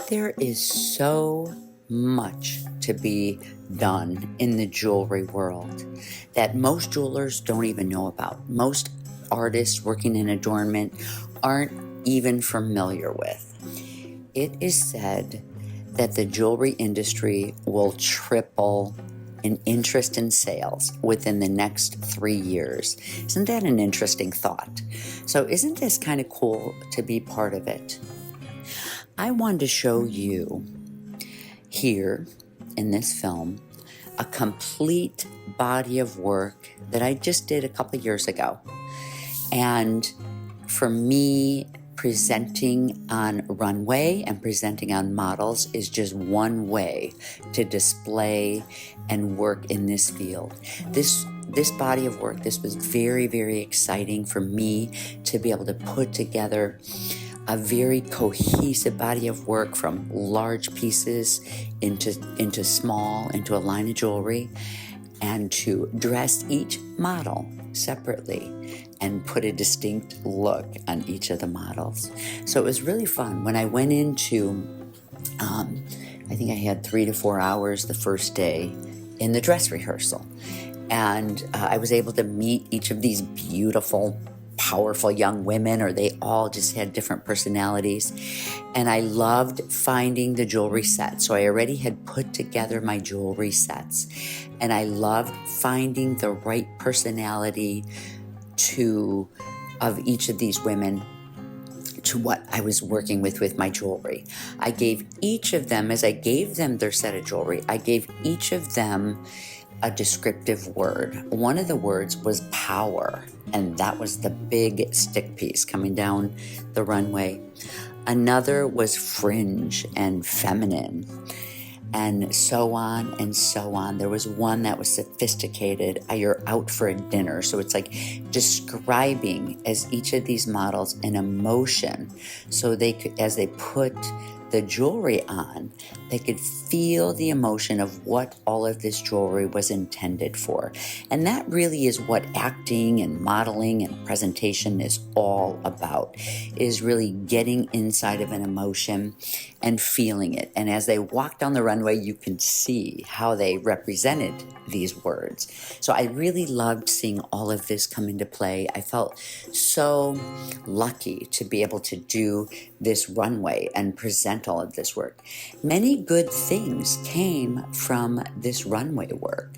There is so much to be done in the jewelry world that most jewelers don't even know about. Most artists working in adornment aren't even familiar with. It is said that the jewelry industry will triple in interest in sales within the next 3 years. Isn't that an interesting thought? So isn't this kind of cool to be part of it? I wanted to show you here in this film a complete body of work that I just did a couple years ago. And for me, presenting on Runway and presenting on models is just one way to display and work in this field. This body of work, this was very, very exciting for me to be able to put together a very cohesive body of work from large pieces into a line of jewelry, and to dress each model separately and put a distinct look on each of the models. So it was really fun. When I went into, I think I had 3 to 4 hours the first day in the dress rehearsal. And I was able to meet each of these beautiful, powerful young women, or they all just had different personalities. And I loved finding the jewelry sets. So I already had put together my jewelry sets. And I loved finding the right personality of each of these women to what I was working with my jewelry. I gave each of them, as I gave them their set of jewelry, I gave each of them a descriptive word. One of the words was power, and that was the big stick piece coming down the runway. Another was fringe and feminine, and so on and so on. There was one that was sophisticated. You're out for a dinner. So it's like describing as each of these models an emotion, so they could, as they put the jewelry on, they could feel the emotion of what all of this jewelry was intended for. And that really is what acting and modeling and presentation is all about, is really getting inside of an emotion and feeling it. And as they walk down the runway, you can see how they represented these words. So I really loved seeing all of this come into play. I felt so lucky to be able to do this runway and present all of this work. Many good things came from this runway work,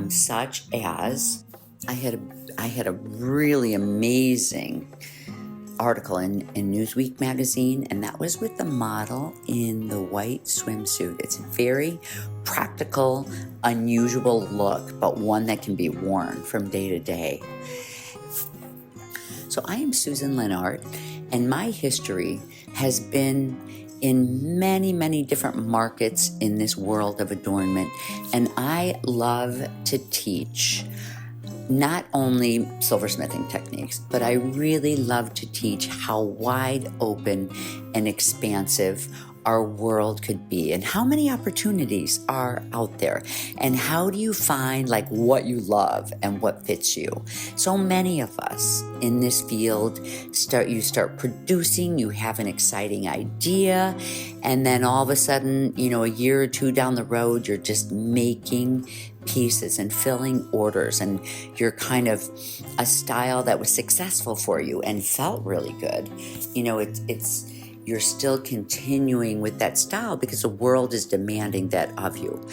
such as I had a really amazing article in Newsweek magazine, and that was with the model in the white swimsuit. It's a very practical, unusual look, but one that can be worn from day to day. So I am Susan Lenart, and my history has been in many, many different markets in this world of adornment, and I love to teach not only silversmithing techniques, but I really love to teach how wide open and expansive our world could be, and how many opportunities are out there, and how do you find like what you love and what fits you. So many of us in this field start producing, you have an exciting idea, and then all of a sudden, a year or two down the road, you're just making pieces and filling orders, and you're kind of a style that was successful for you and felt really good. You're still continuing with that style because the world is demanding that of you.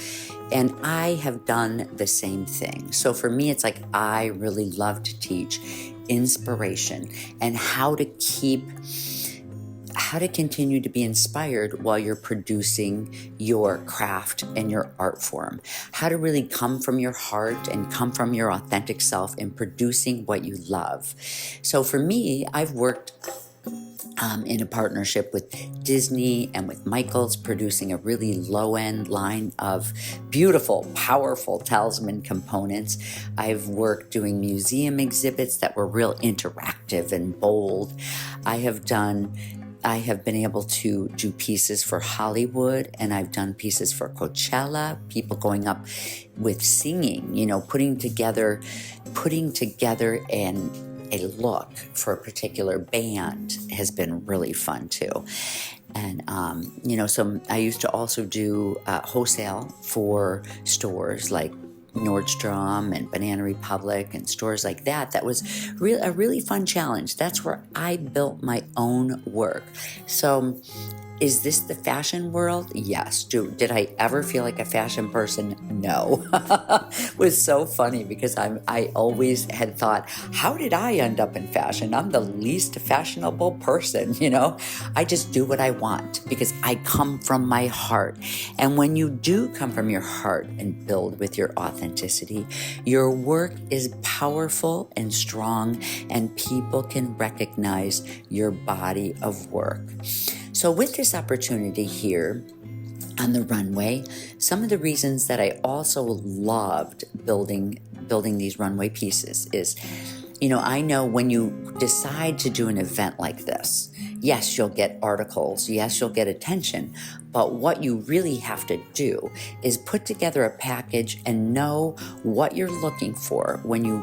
And I have done the same thing. So for me, it's like I really love to teach inspiration and how to continue to be inspired while you're producing your craft and your art form. How to really come from your heart and come from your authentic self in producing what you love. So for me, I've worked in a partnership with Disney and with Michaels, producing a really low-end line of beautiful, powerful talisman components. I've worked doing museum exhibits that were real interactive and bold. I have been able to do pieces for Hollywood, and I've done pieces for Coachella, people going up with singing, putting together a look for a particular band has been really fun too. And, so I used to also do wholesale for stores like Nordstrom and Banana Republic and stores like that. That was a really fun challenge. That's where I built my own work. So is this the fashion world? Yes. Did I ever feel like a fashion person? No. It was so funny because I always had thought, how did I end up in fashion? I'm the least fashionable person, I just do what I want because I come from my heart. And when you do come from your heart and build with your authenticity, your work is powerful and strong, and people can recognize your body of work. So with this opportunity here on the runway, some of the reasons that I also loved building these runway pieces is, I know when you decide to do an event like this, yes, you'll get articles, yes, you'll get attention, but what you really have to do is put together a package and know what you're looking for when you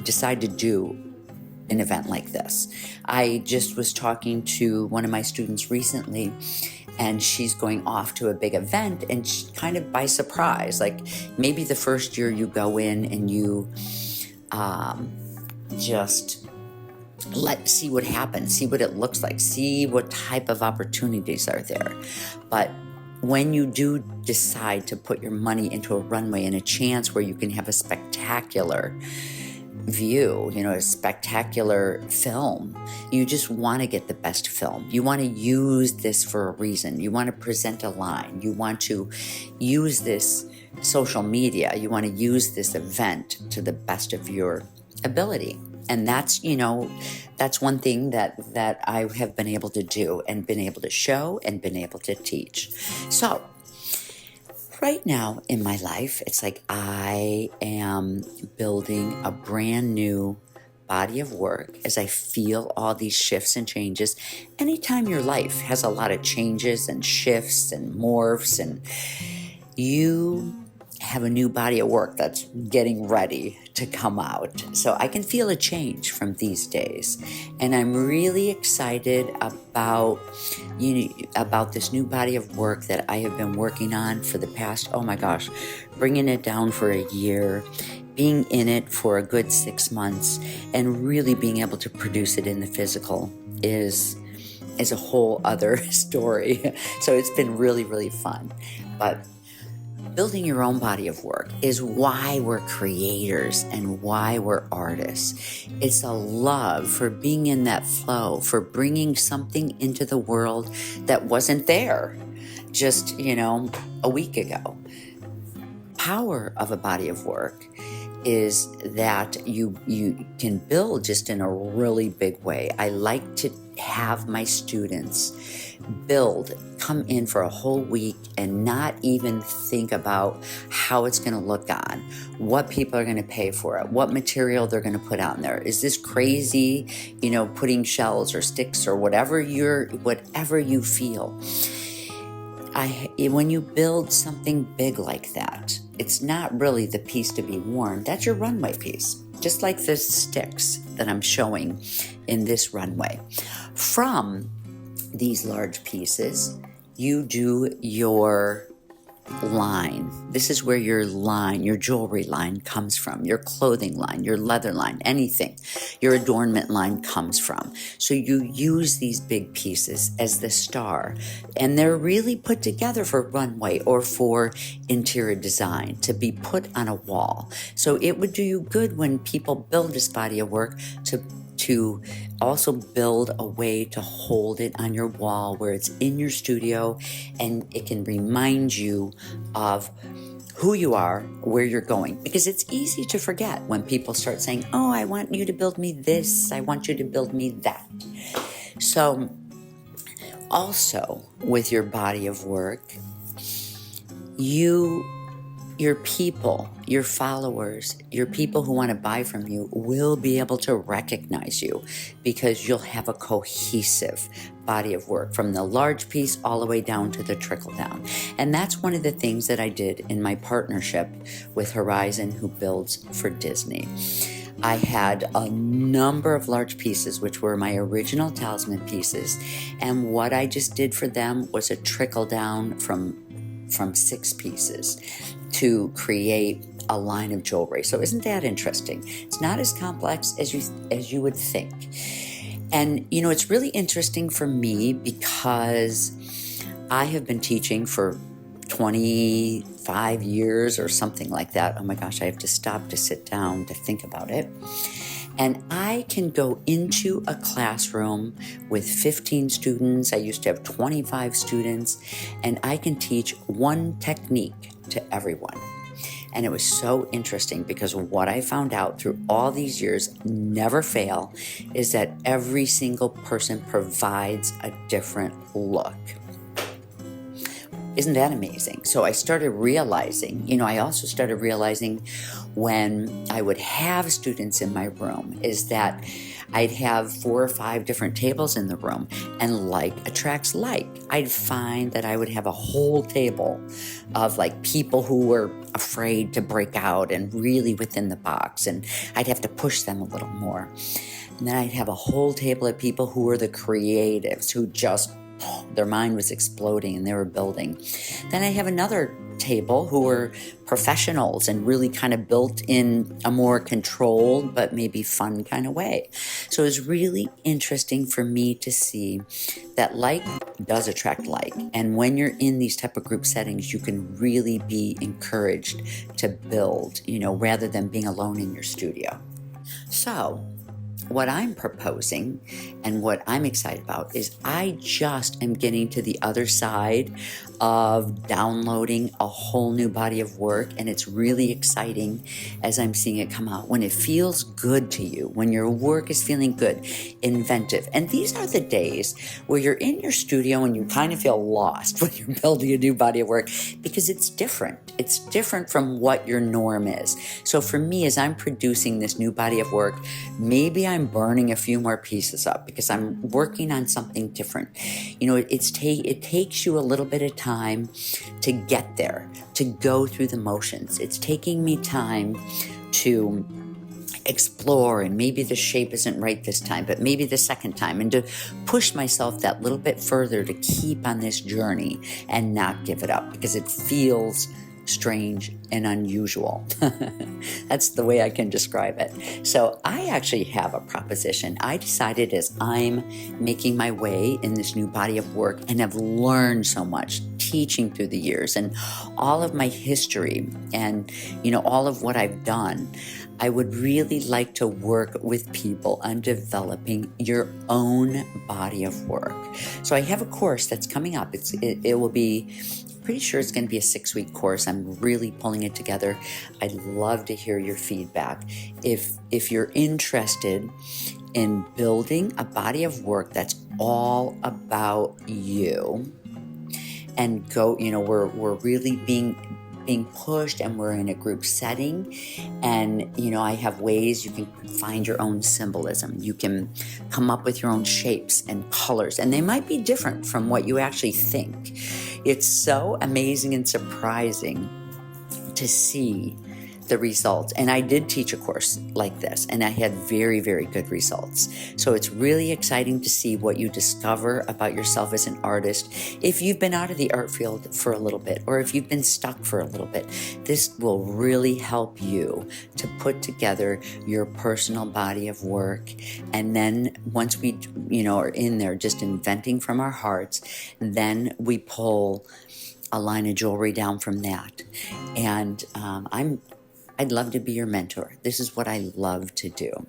decide to do an event like this. I just was talking to one of my students recently, and she's going off to a big event, and she, kind of by surprise, like maybe the first year you go in and you just see what happens, see what it looks like, see what type of opportunities are there. But when you do decide to put your money into a runway and a chance where you can have a spectacular view, a spectacular film, you just want to get the best film. You want to use this for a reason. You want to present a line. You want to use this social media. You want to use this event to the best of your ability. And that's, that's one thing that I have been able to do and been able to show and been able to teach. So right now in my life, it's like I am building a brand new body of work as I feel all these shifts and changes. Anytime your life has a lot of changes and shifts and morphs, and you have a new body of work that's getting ready to come out. So I can feel a change from these days. And I'm really excited about this new body of work that I have been working on for the past, bringing it down for a year, being in it for a good 6 months, and really being able to produce it in the physical is a whole other story. So it's been really, really fun. But building your own body of work is why we're creators and why we're artists. It's a love for being in that flow, for bringing something into the world that wasn't there just, a week ago. Power of a body of work is that you can build just in a really big way. I like to have my students come in for a whole week and not even think about how it's going to look on, what people are going to pay for it, what material they're going to put out there. Is this crazy, putting shells or sticks or whatever you feel. When you build something big like that, it's not really the piece to be worn. That's your runway piece. Just like the sticks that I'm showing in this runway. From these large pieces, you do your line. This is where your jewelry line comes from, your clothing line, your leather line, anything. Your adornment line comes from. So you use these big pieces as the star, and they're really put together for runway or for interior design to be put on a wall. So it would do you good when people build this body of work to also build a way to hold it on your wall where it's in your studio, and it can remind you of who you are, where you're going. Because it's easy to forget when people start saying, oh, I want you to build me this, I want you to build me that. So also with your body of work, your people, your followers, your people who want to buy from you will be able to recognize you because you'll have a cohesive body of work from the large piece all the way down to the trickle down. And that's one of the things that I did in my partnership with Horizon, who builds for Disney. I had a number of large pieces, which were my original talisman pieces. And what I just did for them was a trickle down from 6 pieces to create a line of jewelry. So isn't that interesting? It's not as complex as you would think. And it's really interesting for me because I have been teaching for 25 years or something like that. Oh my gosh, I have to stop to sit down to think about it. And I can go into a classroom with 15 students. I used to have 25 students, and I can teach one technique to everyone. And it was so interesting because what I found out through all these years, never fail, is that every single person provides a different look. Isn't that amazing? So I started realizing, I also started realizing when I would have students in my room is that I'd have 4 or 5 different tables in the room, and like attracts like. I'd find that I would have a whole table of like people who were afraid to break out and really within the box, and I'd have to push them a little more. And then I'd have a whole table of people who were the creatives, who just their mind was exploding and they were building. Then I have another table who were professionals and really kind of built in a more controlled but maybe fun kind of way. So it was really interesting for me to see that like does attract like. And when you're in these type of group settings, you can really be encouraged to build, rather than being alone in your studio. So what I'm proposing and what I'm excited about is I just am getting to the other side of downloading a whole new body of work, and it's really exciting as I'm seeing it come out. When it feels good to you, when your work is feeling good, inventive. And these are the days where you're in your studio and you kind of feel lost when you're building a new body of work because it's different. It's different from what your norm is. So for me, as I'm producing this new body of work, maybe I'm burning a few more pieces up because I'm working on something different. It takes you a little bit of time to get there, to go through the motions. It's taking me time to explore, and maybe the shape isn't right this time, but maybe the second time, and to push myself that little bit further to keep on this journey and not give it up because it feels strange and unusual. That's the way I can describe it. So I actually have a proposition. I decided as I'm making my way in this new body of work and have learned so much teaching through the years and all of my history and, all of what I've done, I would really like to work with people on developing your own body of work. So I have a course that's coming up. It will be, pretty sure it's going to be a 6-week course. I'm really pulling it together. I'd love to hear your feedback. If you're interested in building a body of work that's all about you, and we're really being pushed, and we're in a group setting, and I have ways you can find your own symbolism. You can come up with your own shapes and colors, and they might be different from what you actually think. It's so amazing and surprising to see the results. And I did teach a course like this, and I had very, very good results. So it's really exciting to see what you discover about yourself as an artist. If you've been out of the art field for a little bit, or if you've been stuck for a little bit, this will really help you to put together your personal body of work. And then once we, are in there just inventing from our hearts, then we pull a line of jewelry down from that. And I'd love to be your mentor. This is what I love to do.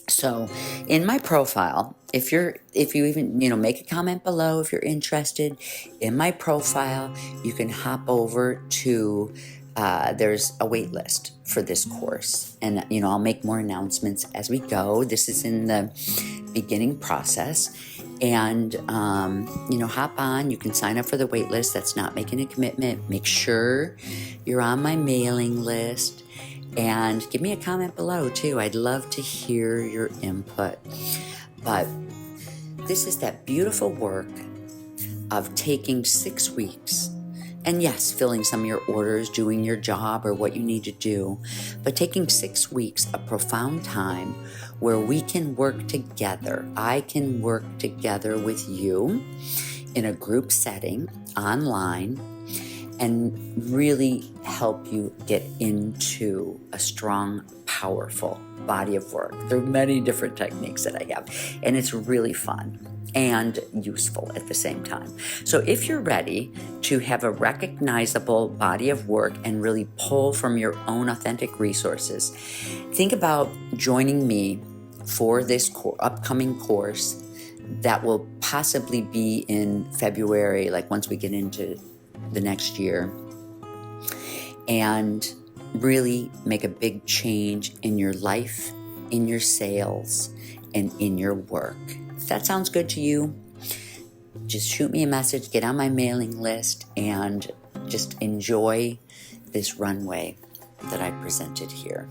So in my profile, if you even, make a comment below if you're interested. In my profile, you can hop over to, there's a wait list for this course. And, I'll make more announcements as we go. This is in the beginning process. And, hop on. You can sign up for the wait list. That's not making a commitment. Make sure you're on my mailing list. And give me a comment below too. I'd love to hear your input. But this is that beautiful work of taking 6 weeks And yes, filling some of your orders, doing your job or what you need to do, but taking 6 weeks of profound time where we can work together. I can work together with you in a group setting online and really help you get into a strong, powerful body of work. There are many different techniques that I have, and it's really fun and useful at the same time. So if you're ready to have a recognizable body of work and really pull from your own authentic resources, think about joining me for this upcoming course that will possibly be in February, like once we get into the next year, and really make a big change in your life, in your sales, and in your work. If that sounds good to you, just shoot me a message, get on my mailing list, and just enjoy this runway that I presented here.